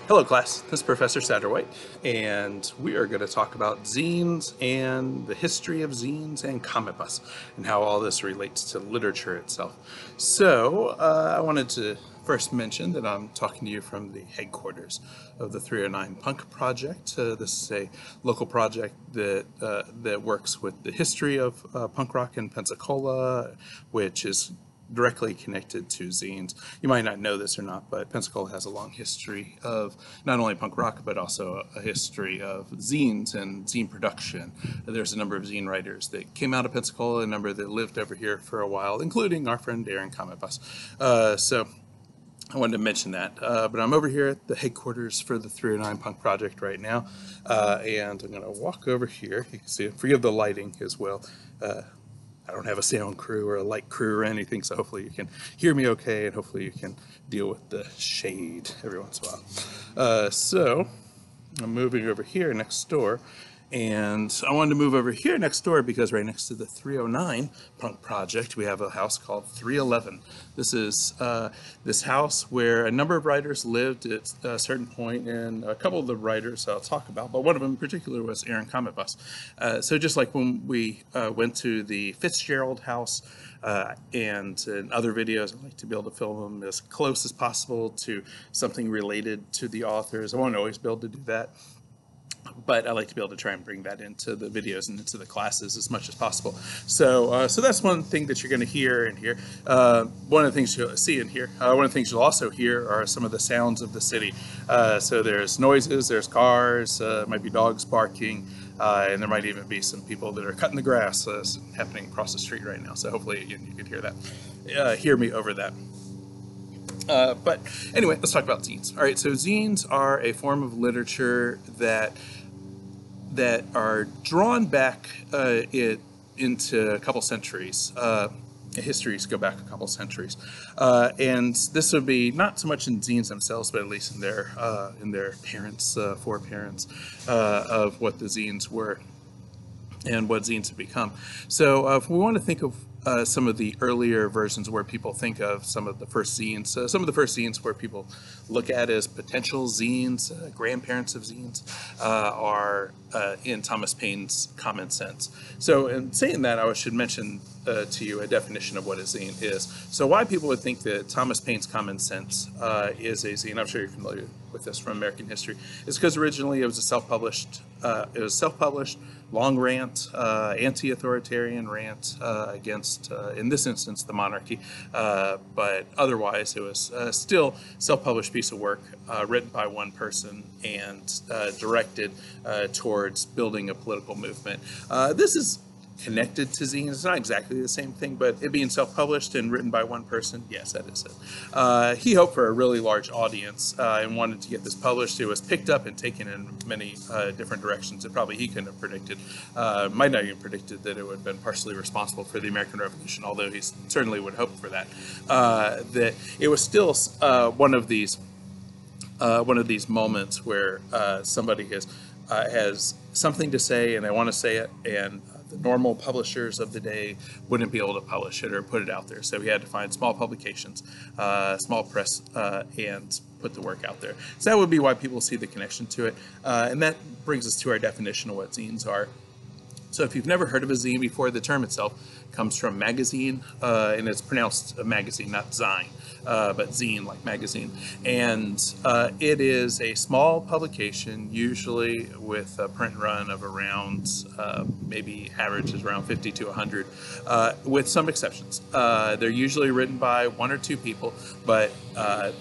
Hello class, this is Professor Satterwhite, and we are going to talk about zines and the history of zines and Cometbus and how all this relates to literature itself. So I wanted to first mention that I'm talking to you from the headquarters of the 309 Punk Project. This is a local project that works with the history of punk rock in Pensacola, which is directly connected to zines. You might not know this or not, but Pensacola has a long history of not only punk rock, but also a history of zines and zine production. There's a number of zine writers that came out of Pensacola, a number that lived over here for a while, including our friend Aaron Cometbus. So I wanted to mention that, but I'm over here at the headquarters for the 309 Punk Project right now, and I'm going to walk over here. You can see, forgive the lighting as well. I don't have a sound crew or a light crew or anything, so hopefully you can hear me okay, and hopefully you can deal with the shade every once in a while. So I'm moving over here next door, and I wanted to move over here next door because right next to the 309 Punk Project, we have a house called 311. This is this house where a number of writers lived at a certain point, and a couple of the writers I'll talk about, but one of them in particular was Aaron Cometbus. So just like when we went to the Fitzgerald house and in other videos, I like to be able to film them as close as possible to something related to the authors. I won't always be able to do that, but I like to be able to try and bring that into the videos and into the classes as much as possible. So so that's one thing that you're going to hear in here. One of the things you'll see in here, one of the things you'll also hear are some of the sounds of the city. So there's noises, there's cars, might be dogs barking, and there might even be some people that are cutting the grass happening across the street right now. So hopefully you can hear that, hear me over that. But anyway, let's talk about zines. All right, so zines are a form of literature that are drawn back into a couple centuries. Histories go back a couple centuries, and this would be not so much in zines themselves, but at least in their parents, foreparents of what the zines were and what zines have become. So if we want to think of some of the earlier versions where people think of some of the first zines, some of the first zines where people look at as potential zines, grandparents of zines, are in Thomas Paine's Common Sense. So in saying that, I should mention to you a definition of what a zine is. So why people would think that Thomas Paine's Common Sense is a zine, I'm sure you're familiar with this from American history, is because originally it was a self-published, long rant, anti-authoritarian rant against, in this instance, the monarchy, but otherwise it was still self-published piece of work written by one person and directed towards building a political movement. This is connected to zines. It's not exactly the same thing, but it being self-published and written by one person, yes, that is it. He hoped for a really large audience and wanted to get this published. It was picked up and taken in many different directions that probably he couldn't have predicted. Might not even predicted that it would have been partially responsible for the American Revolution, although he certainly would hope for that. That it was still one of these moments where somebody has something to say and they want to say it, and the normal publishers of the day wouldn't be able to publish it or put it out there. So he had to find small publications, small press, and put the work out there. So that would be why people see the connection to it. And that brings us to our definition of what zines are. So if you've never heard of a zine before, the term itself comes from magazine, and it's pronounced a magazine, not zine, but zine like magazine. And it is a small publication, usually with a print run of around, maybe average is around 50 to 100, with some exceptions. They're usually written by one or two people, but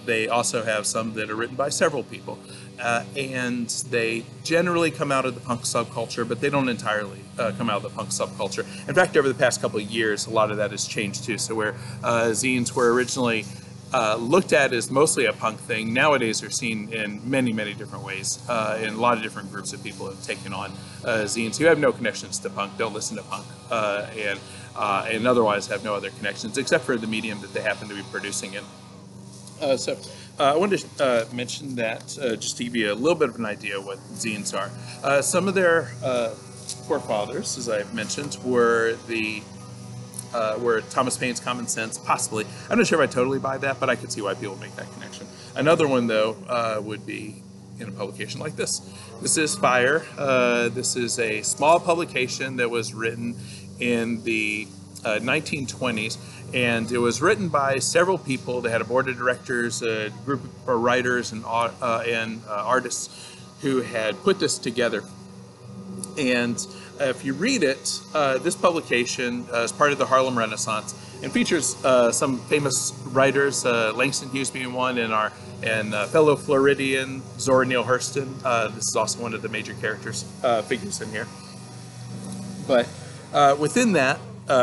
they also have some that are written by several people. And they generally come out of the punk subculture, but they don't entirely come out of the punk subculture. In fact, over the past couple of years, a lot of that has changed too. So where zines were originally looked at as mostly a punk thing, nowadays are seen in many, many different ways. And a lot of different groups of people have taken on zines who have no connections to punk, don't listen to punk, and otherwise have no other connections except for the medium that they happen to be producing in. I wanted to mention that just to give you a little bit of an idea what zines are. Some of their forefathers, as I've mentioned, were Thomas Paine's Common Sense, possibly. I'm not sure if I totally buy that, but I could see why people make that connection. Another one, though, would be in a publication like this. This is Fire. This is a small publication that was written in the 1920s, and it was written by several people. They had a board of directors, a group of writers and artists who had put this together. And if you read it, this publication is part of the Harlem Renaissance and features some famous writers, Langston Hughes being one, and fellow Floridian Zora Neale Hurston. This is also one of the major figures in here. But within that,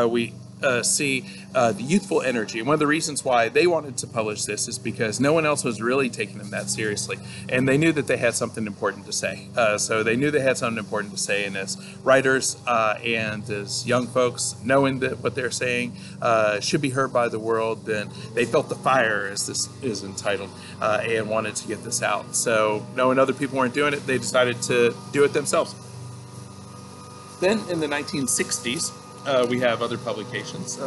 we see the youthful energy. And one of the reasons why they wanted to publish this is because no one else was really taking them that seriously. And they knew that they had something important to say. So they knew they had something important to say. And as writers and as young folks, knowing that what they're saying should be heard by the world, then they felt the fire, as this is entitled, and wanted to get this out. So knowing other people weren't doing it, they decided to do it themselves. Then in the 1960s, we have other publications,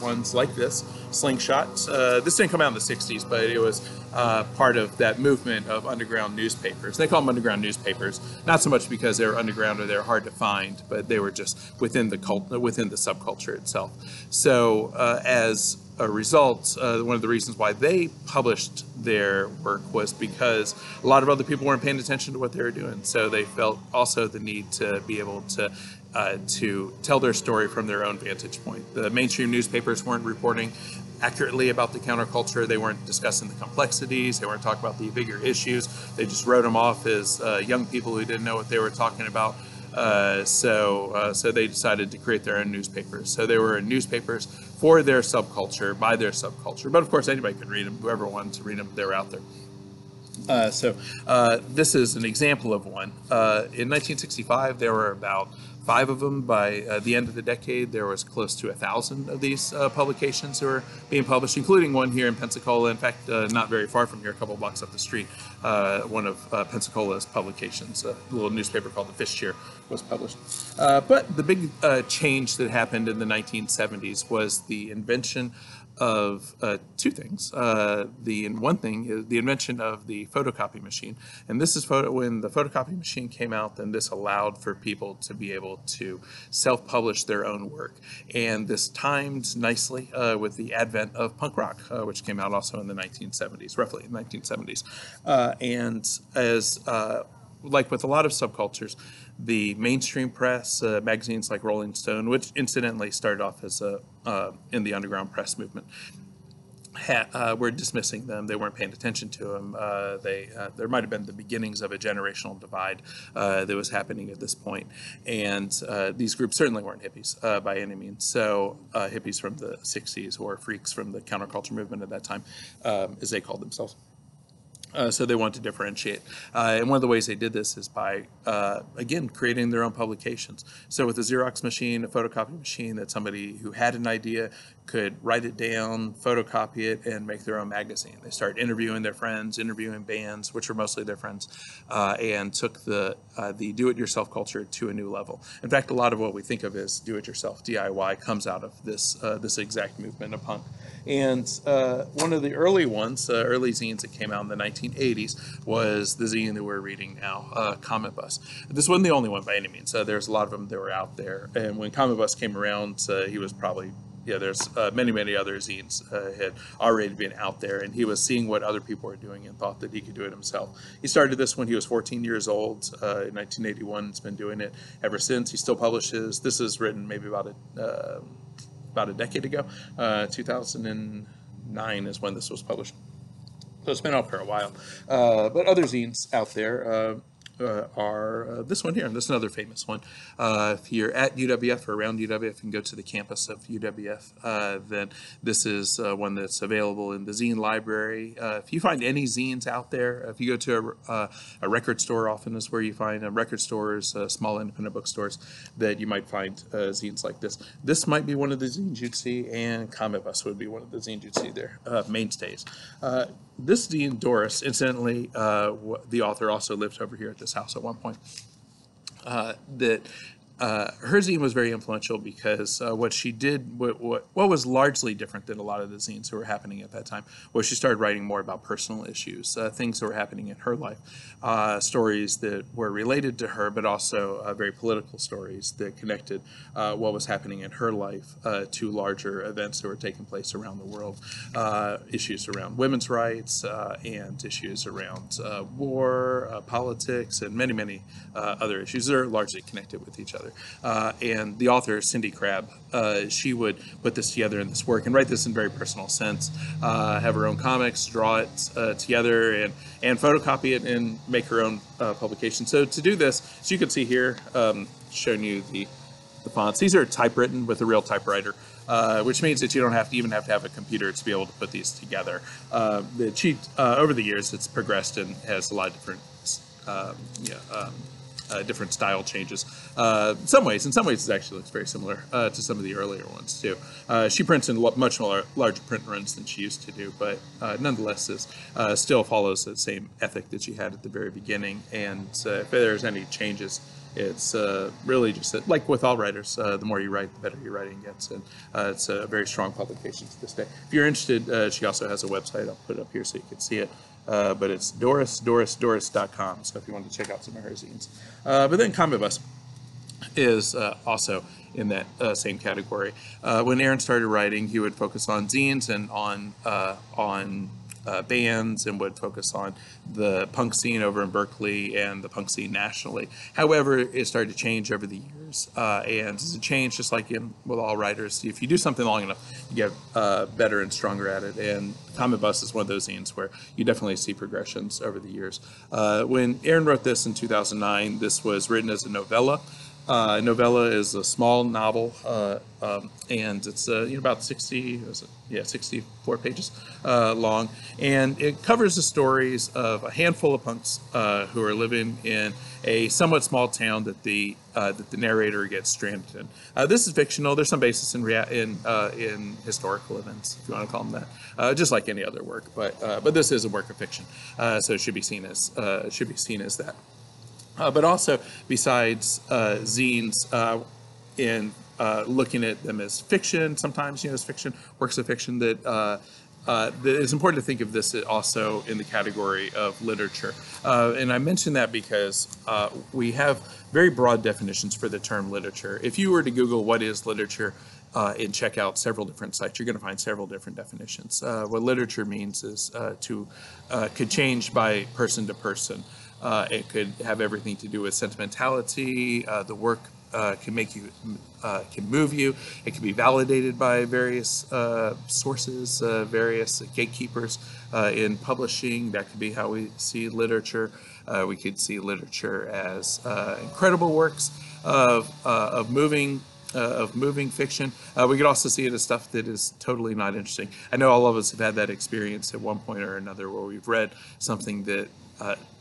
ones like this, Slingshot. This didn't come out in the 60s, but it was part of that movement of underground newspapers. They call them underground newspapers, not so much because they were underground or they were hard to find, but they were just within the subculture itself. So as a result, one of the reasons why they published their work was because a lot of other people weren't paying attention to what they were doing. So they felt also the need to be able to tell their story from their own vantage point. The mainstream newspapers weren't reporting accurately about the counterculture. They weren't discussing the complexities. They weren't talking about the bigger issues. They just wrote them off as young people who didn't know what they were talking about. So they decided to create their own newspapers. So they were newspapers for their subculture, by their subculture. But of course, anybody could read them. Whoever wanted to read them, they were out there. This is an example of one. In 1965, there were about 5 of them. By the end of the decade, there was close to 1,000 of these publications that were being published, including one here in Pensacola. In fact, not very far from here, a couple blocks up the street, one of Pensacola's publications, a little newspaper called The Fish Cheer, was published. But the big change that happened in the 1970s was the invention of 2 things. One thing is the invention of the photocopy machine. And this is when the photocopy machine came out, then this allowed for people to be able to self-publish their own work. And this timed nicely with the advent of punk rock, which came out also in the 1970s, roughly in the 1970s. And as like with a lot of subcultures, the mainstream press, magazines like Rolling Stone, which incidentally started off as in the underground press movement, were dismissing them. They weren't paying attention to them. There might have been the beginnings of a generational divide that was happening at this point. And these groups certainly weren't hippies by any means. So hippies from the 60s, or freaks from the counterculture movement at that time, as they called themselves. So they wanted to differentiate. And one of the ways they did this is by, again, creating their own publications. So with a Xerox machine, a photocopy machine, that somebody who had an idea could write it down, photocopy it, and make their own magazine. They started interviewing their friends, interviewing bands, which were mostly their friends, and took the do-it-yourself culture to a new level. In fact, a lot of what we think of as do-it-yourself, DIY, comes out of this exact movement of punk. And one of the early ones, early zines that came out in the 1980s, was the zine that we're reading now, Cometbus. This wasn't the only one by any means. There's a lot of them that were out there. And when Cometbus came around, he was probably, there's many other zines had already been out there, and he was seeing what other people were doing and thought that he could do it himself. He started this when he was 14 years old in 1981. He's been doing it ever since. He still publishes. This is written maybe about a decade ago. 2009 is when this was published. So it's been out for a while. But other zines out there are this one here, and this is another famous one. If you're at UWF or around UWF and go to the campus of UWF, then this is one that's available in the zine library. If you find any zines out there, if you go to a record store, often is where you find record stores, small independent bookstores, that you might find zines like this. This might be one of the zines you'd see, and Cometbus would be one of the zines you'd see there, mainstays. This zine, Doris, incidentally, the author also lived over here at this house at one point. That her zine was very influential because what she did, what was largely different than a lot of the zines that were happening at that time, was she started writing more about personal issues, things that were happening in her life, stories that were related to her, but also very political stories that connected what was happening in her life to larger events that were taking place around the world, issues around women's rights and issues around war, politics, and many, many other issues that are largely connected with each other. And the author, Cindy Crabb, she would put this together in this work and write this in very personal sense, have her own comics, draw it together, and photocopy it and make her own publication. So to do this, as you can see here, showing you the fonts. These are typewritten with a real typewriter, which means that you don't have to have a computer to be able to put these together. Over the years, it's progressed and has a lot of different different style changes. In some ways, it actually looks very similar to some of the earlier ones too. She prints in much larger print runs than she used to do, but nonetheless, still follows the same ethic that she had at the very beginning. And if there's any changes, it's really just that, like with all writers, the more you write, the better your writing gets, and it's a very strong publication to this day. If you're interested, she also has a website. I'll put it up here so you can see it. But it's doris.com, so if you want to check out some of her zines. But then Cometbus is also in that same category. When Aaron started writing, he would focus on zines and on bands, and would focus on the punk scene over in Berkeley and the punk scene nationally. However, it started to change over the years, and as it changed, just like with all writers, if you do something long enough, you get better and stronger at it. And Cometbus is one of those zines where you definitely see progressions over the years. When Aaron wrote this in 2009, this was written as a novella. Novella is a small novel, and it's about 64 pages long, and it covers the stories of a handful of punks who are living in a somewhat small town that the narrator gets stranded in. This is fictional. There's some basis in historical events, if you want to call them that, just like any other work. But this is a work of fiction, so it should be seen as that. But also, besides zines, in looking at them as fiction, sometimes as fiction, works of fiction, that it's important to think of this also in the category of literature. And I mention that because we have very broad definitions for the term literature. If you were to Google what is literature and check out several different sites, you're going to find several different definitions. What literature means is could change by person to person. It could have everything to do with sentimentality. The work can move you. It can be validated by various sources, various gatekeepers in publishing. That could be how we see literature. We could see literature as incredible works of moving fiction. We could also see it as stuff that is totally not interesting. I know all of us have had that experience at one point or another where we've read something that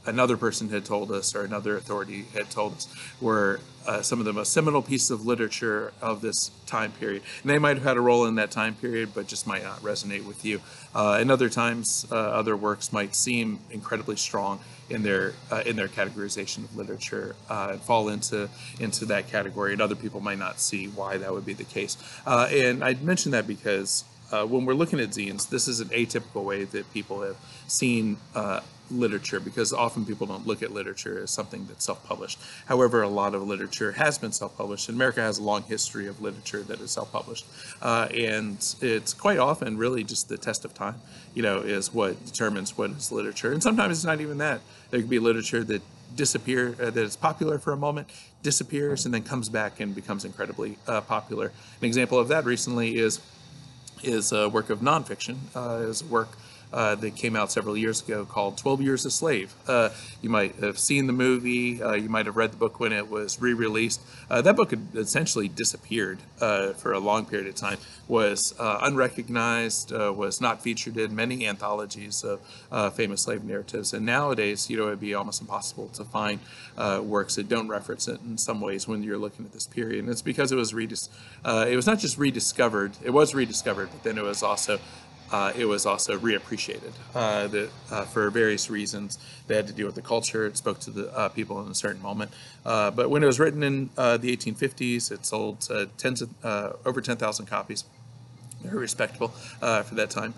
another person had told us, or another authority had told us, were some of the most seminal pieces of literature of this time period. And they might have had a role in that time period, but just might not resonate with you. And other times, other works might seem incredibly strong in their categorization of literature, and fall into that category, and other people might not see why that would be the case. And I mention that because when we're looking at zines, this is an atypical way that people have seen literature, because often people don't look at literature as something that's self-published. However, a lot of literature has been self-published, and America has a long history of literature that is self-published, and it's quite often really just the test of time, is what determines what is literature. And sometimes it's not even that. There could be literature that that is popular for a moment, disappears, and then comes back and becomes incredibly popular. An example of that recently is a work of nonfiction, is a work that came out several years ago called 12 Years a Slave. You might have seen the movie, you might have read the book when it was re-released. That book had essentially disappeared for a long period of time, was unrecognized, was not featured in many anthologies of famous slave narratives. And nowadays, it would be almost impossible to find works that don't reference it in some ways when you're looking at this period. And it's because it was not just rediscovered, it was rediscovered, but then it was also it was also reappreciated for various reasons. They had to deal with the culture. It spoke to the people in a certain moment. But when it was written in the 1850s, it sold over 10,000 copies. Very respectable for that time,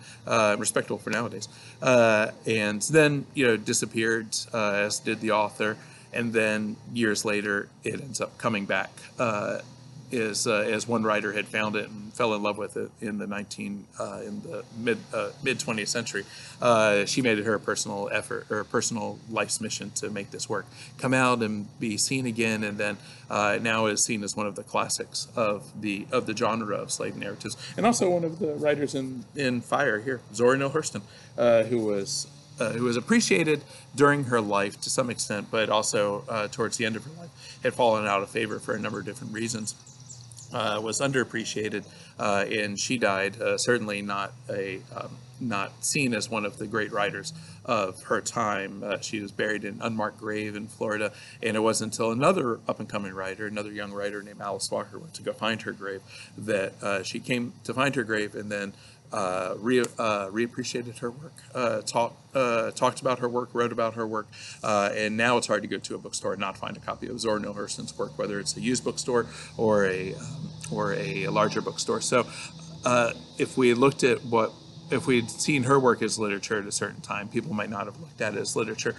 respectable for nowadays. And then, disappeared, as did the author. And then years later, it ends up coming back. As one writer had found it and fell in love with it in the mid 20th century. She made it her personal effort or personal life's mission to make this work come out and be seen again, and then now is seen as one of the classics of the genre of slave narratives, and also one of the writers in Fire here, Zora Neale Hurston, who was appreciated during her life to some extent, but also towards the end of her life had fallen out of favor for a number of different reasons. Was underappreciated, and she died certainly not seen as one of the great writers of her time. She was buried in an unmarked grave in Florida, and it wasn't until another up-and-coming writer, another young writer named Alice Walker, went to go find her grave, that she came to find her grave and then reappreciated her work, talked about her work, wrote about her work, and now it's hard to go to a bookstore and not find a copy of Zora Neale Hurston's work, whether it's a used bookstore or a larger bookstore. So if we looked at if we'd seen her work as literature at a certain time, people might not have looked at it as literature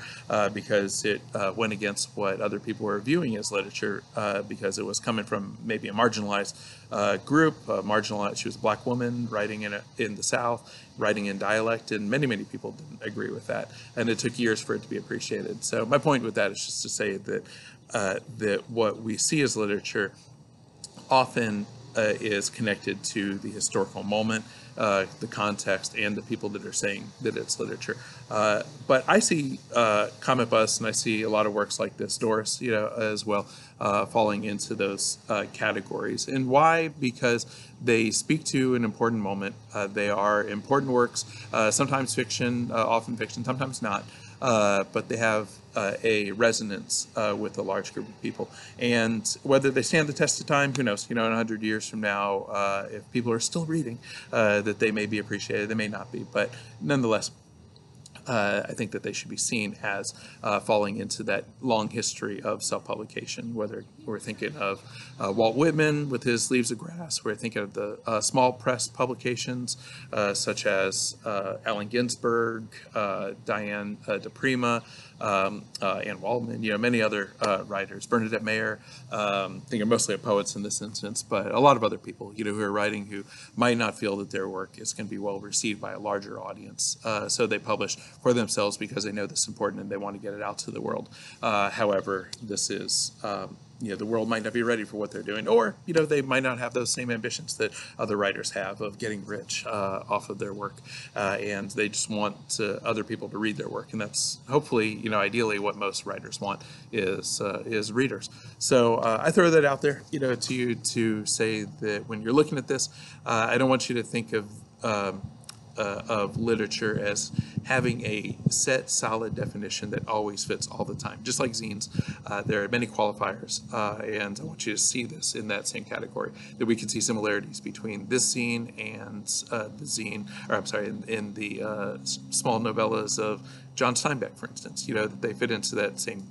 because it went against what other people were viewing as literature because it was coming from maybe a marginalized group, she was a black woman writing in the South, writing in dialect, and many people didn't agree with that. And it took years for it to be appreciated. So my point with that is just to say that that what we see as literature often is connected to the historical moment, the context, and the people that are saying that it's literature. But I see Cometbus, and I see a lot of works like this, Doris, as well, falling into those categories. And why? Because they speak to an important moment. They are important works, sometimes fiction, often fiction, sometimes not. But they have a resonance with a large group of people. And whether they stand the test of time, who knows? In 100 years from now, if people are still reading, that they may be appreciated, they may not be. But nonetheless, I think that they should be seen as falling into that long history of self-publication, whether we're thinking of Walt Whitman with his Leaves of Grass, we're thinking of the small press publications such as Allen Ginsberg, Diane DePrima, Anne Waldman, many other writers, Bernadette Mayer, thinking mostly of poets in this instance, but a lot of other people, who are writing who might not feel that their work is going to be well received by a larger audience. So they publish for themselves because they know this is important and they want to get it out to the world. However, this is the world might not be ready for what they're doing, or they might not have those same ambitions that other writers have of getting rich off of their work, and they just want other people to read their work, and that's hopefully ideally what most writers want is readers. So I throw that out there to you to say that when you're looking at this, I don't want you to think of literature as having a set, solid definition that always fits all the time. Just like zines, there are many qualifiers, and I want you to see this in that same category, that we can see similarities between this zine and the zine, or I'm sorry, in the small novellas of John Steinbeck, for instance, that they fit into that same,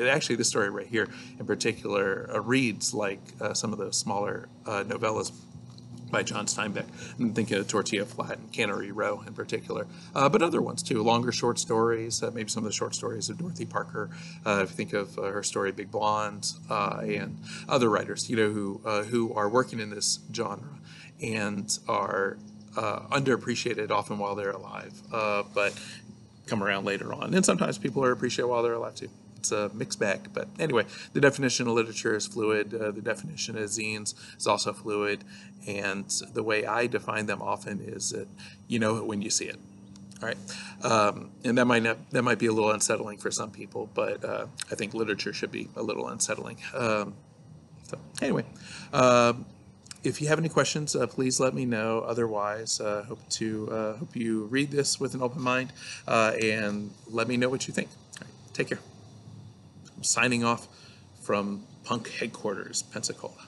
actually this story right here in particular reads like some of those smaller novellas by John Steinbeck. I'm thinking of Tortilla Flat and Cannery Row in particular, but other ones too, longer short stories, maybe some of the short stories of Dorothy Parker, if you think of her story Big Blonde, and other writers, who are working in this genre and are underappreciated often while they're alive, but come around later on. And sometimes people are appreciated while they're alive too. It's a mixed bag, but anyway, the definition of literature is fluid. The definition of zines is also fluid, and the way I define them often is that you know it when you see it. All right, and that might be a little unsettling for some people, but I think literature should be a little unsettling. So anyway. If you have any questions, please let me know. Otherwise, hope you read this with an open mind and let me know what you think. All right, take care. I'm signing off from Punk Headquarters, Pensacola.